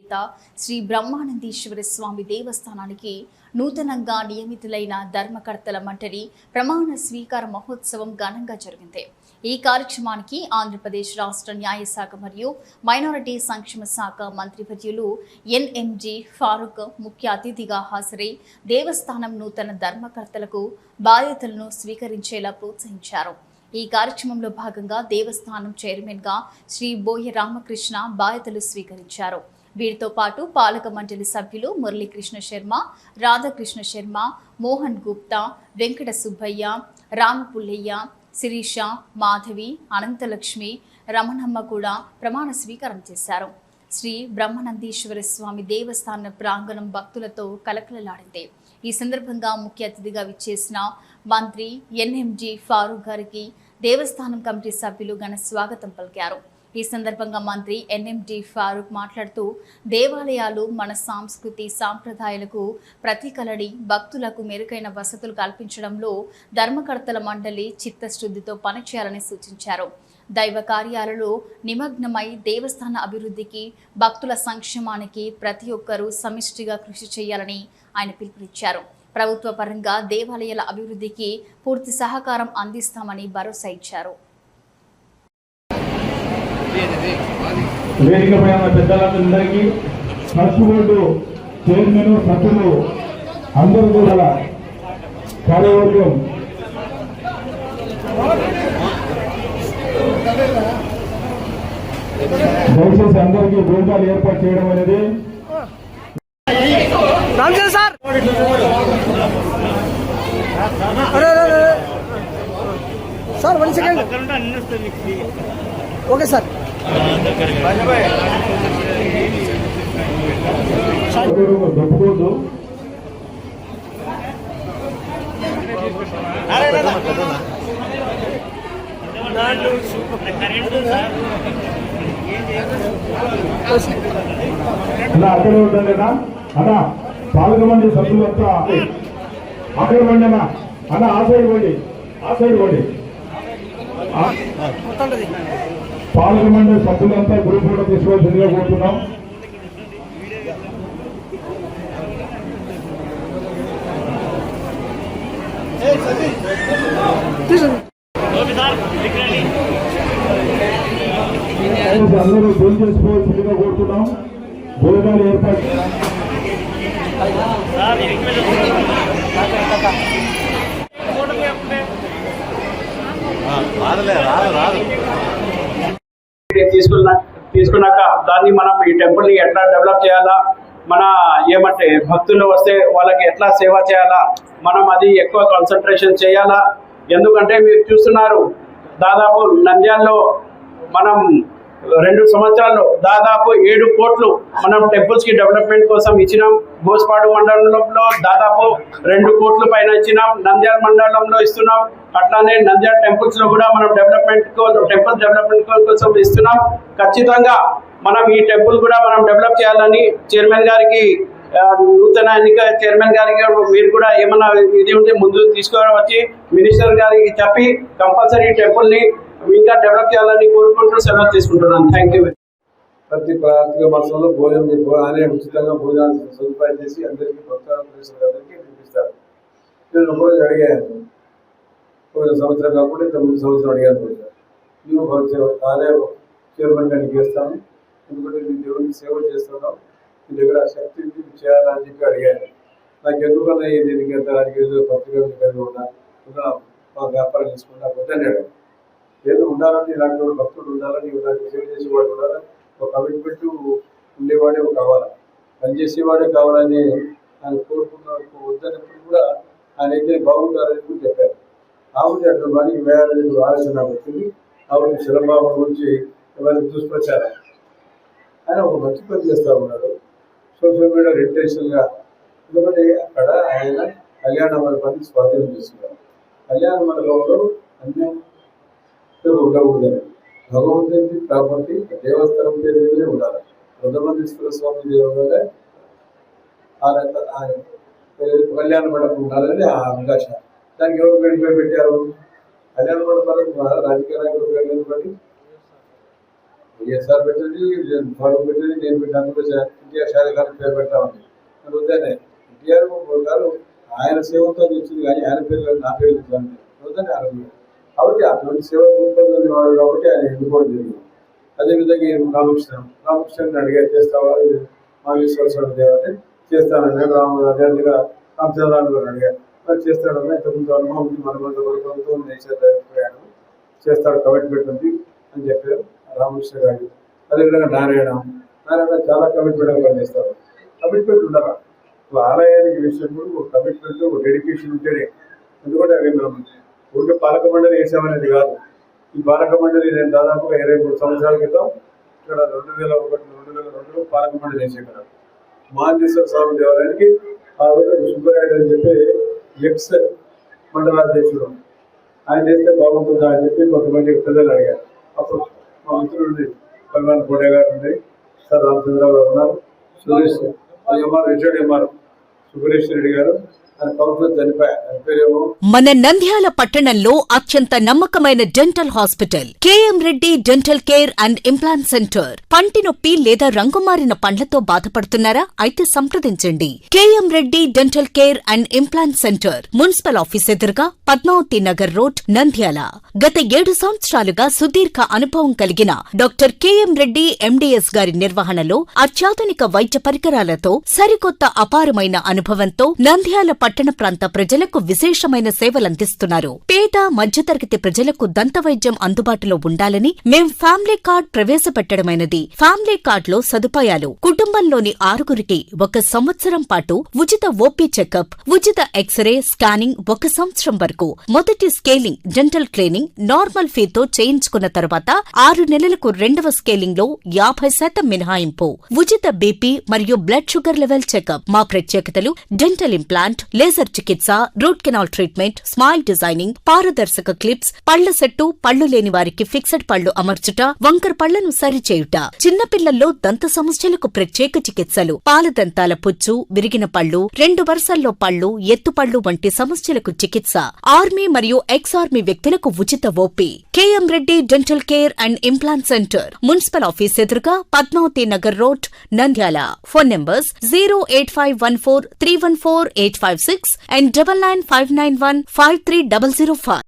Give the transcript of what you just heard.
సమేత శ్రీ బ్రహ్మానందీశ్వర స్వామి దేవస్థానానికి నూతనంగా నియమితులైన ధర్మకర్తల మండలి ప్రమాణ స్వీకార మహోత్సవం ఘనంగా జరిగింది. ఈ కార్యక్రమానికి ఆంధ్రప్రదేశ్ రాష్ట్ర న్యాయశాఖ మరియు మైనారిటీ సంక్షేమ శాఖ మంత్రివర్యులు ఎన్ఎంజీ ఫారూక్ ముఖ్య అతిథిగా హాజరై దేవస్థానం నూతన ధర్మకర్తలకు బాధ్యతలను స్వీకరించేలా ప్రోత్సహించారు. ఈ కార్యక్రమంలో భాగంగా దేవస్థానం చైర్మన్ గా శ్రీ బోయ రామకృష్ణ బాధ్యతలు స్వీకరించారు. వీరితో పాటు పాలక మండలి సభ్యులు మురళీకృష్ణ శర్మ, రాధాకృష్ణ శర్మ, మోహన్ గుప్తా, వెంకట సుబ్బయ్య, రామపుల్లయ్య, శిరీష, మాధవి, అనంతలక్ష్మి, రమణమ్మ కూడా ప్రమాణ స్వీకారం చేశారు. శ్రీ బ్రహ్మానందీశ్వర స్వామి దేవస్థాన ప్రాంగణం భక్తులతో కలకలలాడింది. ఈ సందర్భంగా ముఖ్య అతిథిగా విచ్చేసిన మంత్రి ఎన్ఎంజీ ఫారూక్ గారికి దేవస్థానం కమిటీ సభ్యులు ఘన స్వాగతం పలికారు. ఈ సందర్భంగా మంత్రి ఎన్ఎంజీ ఫారూక్ మాట్లాడుతూ దేవాలయాలు మన సంస్కృతి సాంప్రదాయాలకు ప్రతీకలని భక్తులకు మెరుగైన వసతులు కల్పించడంలో ధర్మకర్తల మండలి చిత్తశుద్ధితో పనిచేయాలని సూచించారు. దైవ కార్యాలలో నిమగ్నమై దేవస్థాన అభివృద్ధికి భక్తుల సంక్షేమానికి ప్రతి ఒక్కరూ సమిష్టిగా కృషి చేయాలని ఆయన పిలుపునిచ్చారు. ప్రభుత్వ పరంగా దేవాలయాల అభివృద్ధికి పూర్తి సహకారం అందిస్తామని భరోసా ఇచ్చారు. వేదికపై ఉన్న పెద్దలందరికీ ట్రస్ట్ బోర్డు చైర్మన్ సభ్యులు అందరూ కూడా కార్యవర్గం దయచేసి అందరికీ భోజనాలు ఏర్పాటు చేయడం అనేది సార్ 1 సెకండ్ ఓకే సార్ దప్పుకోదు అలా అక్కడ ఉంటుందేనా అన్న పాలక మండలి సభ్యులు అంతా అక్కడ వండేనా అన్న ఆ సైడ్ వండి పాలక మండలి సభ్యులంతా గ్రూప్ ఫోటో తీసుకోవాల్సిందిగా కోరుతున్నాం. అందరూ ఫోన్ చేసుకోవాల్సిందిగా కోరుతున్నాం. భోజనాలు ఏర్పాటు తీసుకున్నాక దాన్ని మనం ఈ టెంపుల్ని ఎట్లా డెవలప్ చేయాలా, మన ఏమంటే భక్తులు వస్తే వాళ్ళకి ఎట్లా సేవ చేయాలా, మనం అది ఎక్కువ కాన్సన్ట్రేషన్ చేయాలా. ఎందుకంటే మీరు చూస్తున్నారు దాదాపు నంద్యాలలో మనం 2 సంవత్సరాల్లో దాదాపు 7 కోట్లు మనం టెంపుల్స్ కి డెవలప్మెంట్ కోసం ఇచ్చినాం. గోస్పాడు మండలంలో దాదాపు 2 కోట్ల పైన ఇచ్చినాం. నంద్యాల మండలంలో ఇస్తున్నాం. అట్లానే నంద్యాల టెంపుల్స్ లో కూడా మనం టెంపుల్ డెవలప్మెంట్ కోసం ఇస్తున్నాం. ఖచ్చితంగా మనం ఈ టెంపుల్ కూడా మనం డెవలప్ చేయాలని చైర్మన్ గారికి, నూతన ఎన్నిక చైర్మన్ గారికి మీరు కూడా ఏమన్నా ఇది ఉంటే ముందు తీసుకువచ్చి మినిస్టర్ గారికి చెప్పి కంపల్సరీ టెంపుల్ ని ఇంకా డెవలప్ చేయాలని కోరుకుంటూ సెలవు తీసుకుంటున్నాను. Thank you. ప్రతి కార్తీక మాసంలో భోజనం ఉచితంగా భోజనాలు సదుపాయం చేసి అందరికీ భక్తులందరికీ వినిపిస్తారు. నేను ఒకరోజు అడిగాను, ఒక సంవత్సరం కాకుండా 9 సంవత్సరం అడిగాను భోజనం. నువ్వు ఆలయ చైర్మన్ గారికి చేస్తాను, ఎందుకంటే నీ దేవుడికి సేవ చేస్తున్నావు, నీ దగ్గర శక్తి చేయాలని చెప్పి అడిగాను. నాకు ఎందుకన్నా దీనికి ఎంత ఏదో పత్రికలు కలిగి ఉన్నా మా వ్యాపారం చేసుకుంటా వద్దన్నాడు. ఏదో ఉండాలని, ఇలాంటి వాడు భక్తుడు ఉండాలని, ఇలాంటి సేవ చేసేవాడు ఉండాలని, ఒక కమిట్మెంట్ ఉండేవాడే కావాలా, పనిచేసేవాడే కావాలని ఆయన కోరుకున్న వద్దన్నప్పుడు కూడా ఆయన అయితే బాగుంటారని కూడా చెప్పారు. ఆవిడ అట్లా మనకి వేయాలని ఆలోచన వచ్చింది. ఆవిడ శిలబాబు గురించి ఎవరి దుష్ప్రచారం ఆయన ఒక మంచి పని చేస్తూ ఉన్నాడు. సోషల్ మీడియా ఇంటెన్షన్గా, ఎందుకంటే అక్కడ ఆయన కళ్యాణ మండపాన్ని స్వాధీనం చేసుకున్నారు. కళ్యాణ మండపంలో అన్ని ఉండకూడదని, భగవంతుడి ప్రాపర్టీ దేవస్థానం పేరు మీదనే ఉండాలి. బ్రహ్మానందీశ్వర స్వామి దేవాలయ కళ్యాణ మండపం ఉండాలని ఆ అవకాశ. దానికి ఎవరు పేరు పెట్టారు? కళ్యాణ మండపాలకు రాజకీయ నాయకులు పేరు బట్టి వైఎస్ఆర్ పెట్టింది, ఫారూక్ పెట్టింది, నేను పెట్టిన ఎన్టీఆర్ షాదీ గారికి పేరు పెట్టామని అది వద్దనే. ఎన్టీఆర్ గారు ఆయన సేవతో వచ్చింది కానీ ఆయన పేరు కాదు, నా పేరు వచ్చింది వద్దనే ఆరోగ్యం. కాబట్టి అటువంటి సేవ రూపొందని వాడు కాబట్టి ఆయన ఎన్నుకోవడం జరిగింది. అదేవిధంగా రామకృష్ణ అడిగా చేస్తావా మాగేశ్వర స్వామి దేవంటే చేస్తానని అదేవిధంగా రామచంద్రాన్ని గారు అడిగారు, చేస్తాడన్నా ఇంతకుముందు అనుభవం ఉంది, మన ప్రభుత్వం నేర్చాను చేస్తాడు కమిట్మెంట్ ఉంది అని చెప్పారు రామకృష్ణ గారు. అదేవిధంగా నారాయణ చాలా కమిట్మెంట్ పనిచేస్తారు. కమిట్మెంట్ ఉండాలి ఆలయానికి విషయంలో, ఒక కమిట్మెంట్ ఒక డెడికేషన్ ఉంటేనే. ఎందుకంటే అవి మనం ఊరికే పాలక మండలి వేసామనేది కాదు. ఈ పాలక మండలి నేను దాదాపుగా 23 సంవత్సరాల క్రితం ఇక్కడ 2001-2002 పాలక మండలి వేసే కదా మాంజేశ్వర స్వామి దేవాలయానికి ఆ రోజు సుబ్బరాయుడు అని చెప్పి ఎక్స్ మండలాధ్యక్షుడు ఆయన చేస్తే బాగుంటుందా అని చెప్పి కొంతమంది ప్రజలు అడిగారు. అప్పుడు మా మిత్రుడు భగవాన్ కోడే గారు ఉండి, సార్ రామచంద్రరావు గారు ఉన్నారు, Suresh MR Richard MR Subbaresh Reddy garu మన నంద్యాల పట్టణంలో అత్యంత నమ్మకమైన dental hospital KM Reddy dental care and implant centre. పంటి నొప్పి లేదా రంగుమారిన పండ్లతో బాధపడుతున్నారా? అయితే సంప్రదించండి. KM Reddy dental care and implant centre, municipal office ఎదురుగా, పద్మావతి నగర్ రోడ్, నంద్యాల. గత 7 సంవత్సరాలుగా సుదీర్ఘ అనుభవం కలిగిన డాక్టర్ కేఎం రెడ్డి ఎండిఎస్ గారి నిర్వహణలో అత్యాధునిక వైద్య పరికరాలతో సరికొత్త అపారమైన అనుభవంతో నంద్యాల పట్టణ ప్రాంత ప్రజలకు విశేషమైన సేవలందిస్తున్నారు. పేద మధ్యతరగతి ప్రజలకు దంత వైద్యం అందుబాటులో ఉండాలని మేం ఫ్యామిలీ కార్డ్ ప్రవేశపెట్టడమైనది. ఫ్యామిలీ కార్డ్ లో సదుపాయాలు: కుటుంబంలోని 6గురికి 1 సంవత్సరం పాటు ఉచిత ఓపీ చెకప్, ఉచిత ఎక్స్రే స్కానింగ్ 1 సంవత్సరం వరకు, మొదటి స్కేలింగ్ డెంటల్ క్లీనింగ్ నార్మల్ ఫీతో చేయించుకున్న తర్వాత 6 నెలలకు 2వ స్కేలింగ్ లో 50% మినహాయింపు, ఉచిత బీపీ మరియు బ్లడ్ షుగర్ లెవెల్ చెకప్. మా ప్రత్యేకతలు: డెంటల్ ఇంప్లాంట్, లేజర్ చికిత్స, root canal treatment, smile designing, పారదర్శక క్లిప్స్, పళ్ల సెట్టు, పళ్లు లేని వారికి ఫిక్సెడ్ పళ్లు అమర్చుట, వంకర పళ్లను సరిచేయుట, చిన్నపిల్లల్లో దంత సమస్యలకు ప్రత్యేక చికిత్సలు, పాలదంతాల పుచ్చు, విరిగిన పళ్లు, 2 వరుసల్లో పళ్లు, ఎత్తుపళ్లు వంటి సమస్యలకు చికిత్స, ఆర్మీ మరియు ఎక్స్ ఆర్మీ వ్యక్తులకు ఉచిత OP. KM Reddy dental care and implant centre, municipal office ఎదురుగా, Padmavathi Nagar road, Nandyal. Phone numbers 08514314856 and 9959153005.